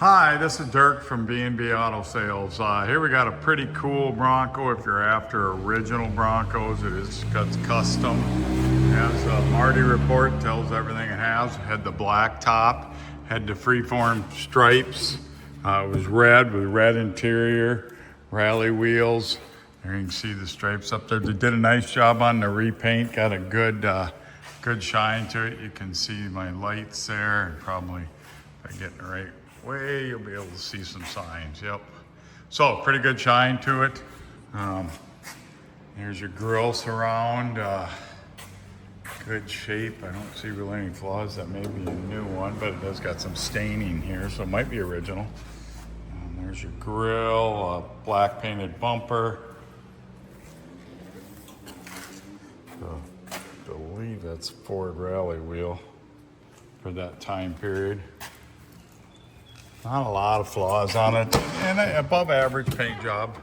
Hi, this is Dirk from B&B Auto Sales. Here we got a pretty cool Bronco. If you're after original Broncos, it's custom. It has a Marty report, tells everything it has. It had the black top, had the freeform stripes. It was red with red interior, rally wheels. There you can see the stripes up there. They did a nice job on the repaint. Got a good shine to it. You can see my lights there, and probably if I get in the right way, you'll be able to see some signs. Yep. So pretty good shine to it. Here's your grill surround. Good shape. I don't see really any flaws. That may be a new one, but it does got some staining here, so it might be original. There's your grill, black painted bumper. I believe that's Ford rally wheel for that time period. Not a lot of flaws on it, and above average paint job.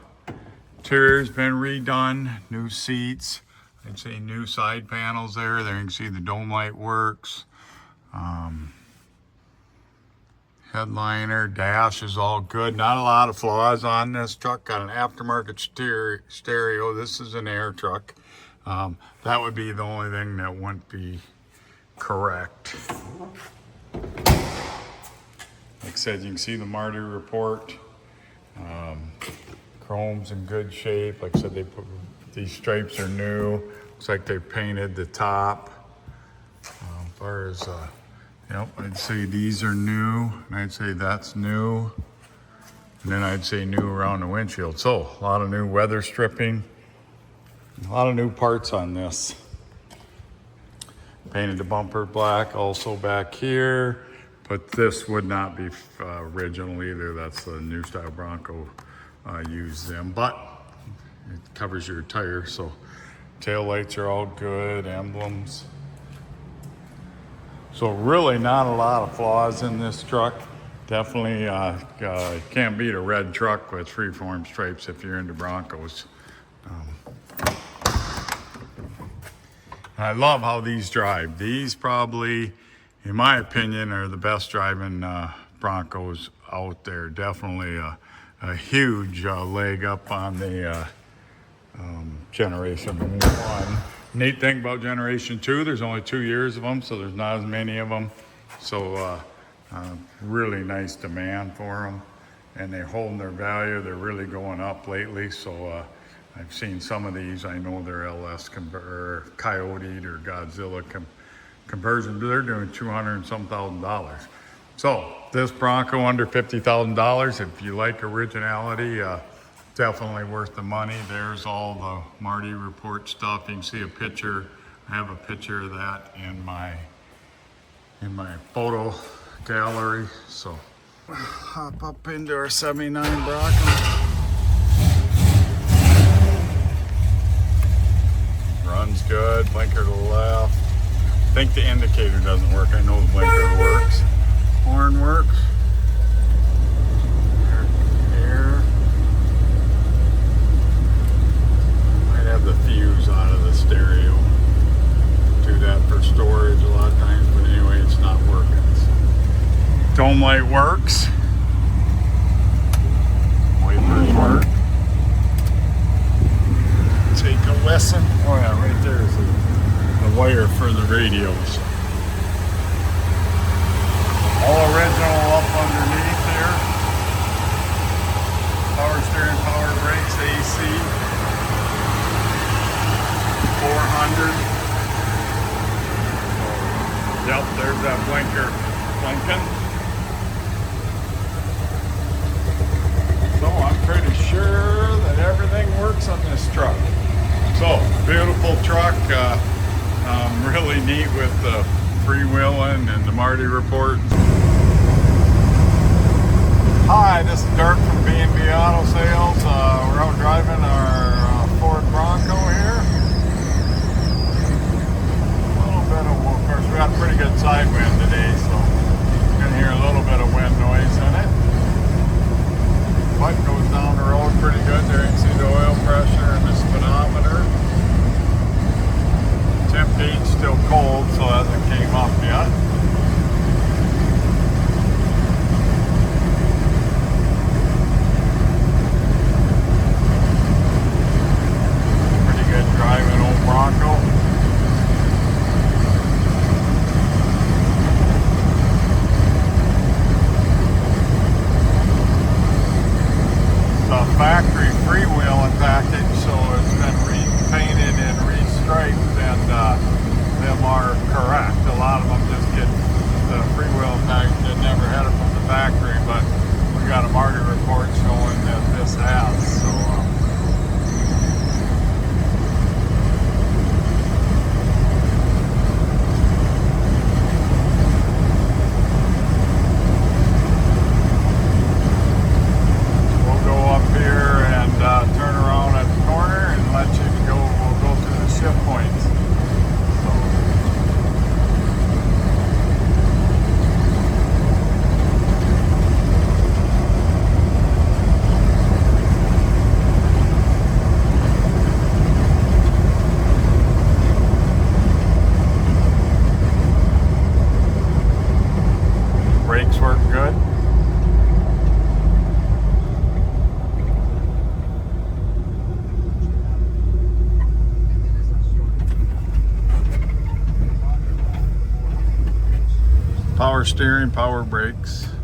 Interior's been redone, new seats. I'd say new side panels there. There you can see the dome light works. Headliner, dash is all good. Not a lot of flaws on this truck. Got an aftermarket stereo. This is an air truck. That would be the only thing that wouldn't be correct. Like I said, you can see the Marty report. Chrome's in good shape. Like I said, these stripes are new. Looks like they painted the top. As far as, yep, I'd say these are new, and I'd say that's new. And then I'd say new around the windshield. So a lot of new weather stripping. A lot of new parts on this. Painted the bumper black also back here. But this would not be original either. That's the new style Bronco used them. But it covers your tire, so tail lights are all good, emblems. So really not a lot of flaws in this truck. Definitely can't beat a red truck with freeform stripes if you're into Broncos. I love how these drive. These probably, in my opinion, are the best driving Broncos out there. Definitely a huge leg up on the Generation 1. Neat thing about Generation 2, there's only 2 years of them, so there's not as many of them. So really nice demand for them, and they're holding their value. They're really going up lately, so I've seen some of these. I know they're LS or Coyote or Godzilla conversion, but they're doing $200 and some $1,000. So this Bronco under $50,000. If you like originality, definitely worth the money. There's all the Marty report stuff. You can see a picture. I have a picture of that in my photo gallery. So hop up into our '79 Bronco. Runs good. Blinker to the left. I think the indicator doesn't work. I know the blinker works. Horn works. Air. Might have the fuse out of the stereo. Do that for storage a lot of times, but anyway, it's not working. Dome light works. Wipers work. Take a listen. Oh yeah, right there is the wire for the radios. All original up underneath here. Power steering, power brakes, AC. 400. Yep, there's that blinker blinking. So I'm pretty sure that everything works on this truck. So, beautiful truck. Really neat with the freewheeling and the Marty report. Hi, this is Dirk from B&B Auto Sales. We're out driving our Ford Bronco here. A little bit of course, we got a pretty good side wind today, so you can hear a little bit of wind noise in it. But goes down the road pretty good. There you can see the oil pressure and the speedometer. Temp gauge still cold, so it hasn't came up yet. brakes work good. Power steering, power brakes.